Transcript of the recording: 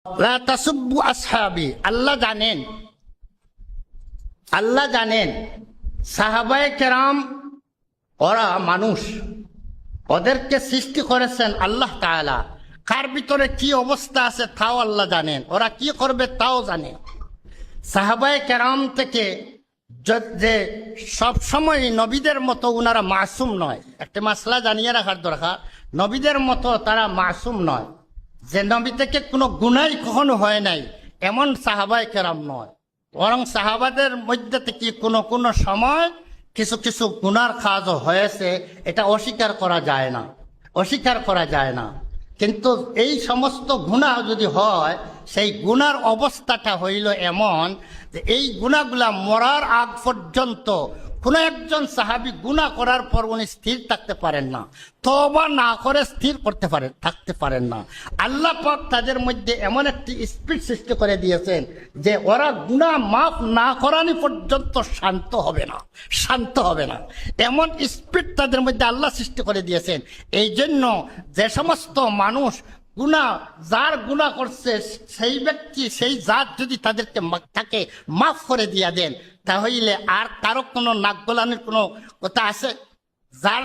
লা তাসুব্বু আসহাবি, আল্লাহ জানেন সাহাবায়ে কেরাম ওরা মানুষ, ওদেরকে সৃষ্টি করেছেন আল্লাহ তাআলা। কার ভিতরে কি অবস্থা আছে তাও আল্লাহ জানেন, ওরা কি করবে তাও জানে। সাহাবায়ে কেরাম থেকে যে সব সময় নবীদের মতো উনারা মাসুম নয়, একটা মাসলা জানিয়ে রাখার দরকার। নবীদের মতো তারা মাসুম নয়, যে নবী থেকে কোনো গুনাহ কখনো হয় নাই এমন সাহাবায়ে কেরাম নয়। বরং সাহাবাদের মধ্যে থেকে কোনো সময় কিছু কিছু গুনার কাজও হয়েছে, এটা অস্বীকার করা যায় না। কিন্তু এই সমস্ত গুনাহ যদি হয়, সেই গুনার অবস্থাটা হইল এমন যে এই গুনাহগুলা মরার আগ পর্যন্ত কোনো একজন সাহাবী গুনাহ করার পর উনি স্থির থাকতে পারেন না, তওবা না করে থাকতে পারেন না। আল্লাহ পাক তাদের মধ্যে এমন একটি স্পিড সৃষ্টি করে দিয়েছেন যে ওরা গুনাহ মাফ না করানি পর্যন্ত শান্ত হবে না। এমন স্পিড তাদের মধ্যে আল্লাহ সৃষ্টি করে দিয়েছেন। এই জন্য যে সমস্ত মানুষ যার গুনাহ করছে সেই ব্যক্তি, সেই জাত যদি তাকে মাফ করে দিয়া দেন, তাহলে আর কারো কোনো নাক গলানোর কোনো কথা আছে? যার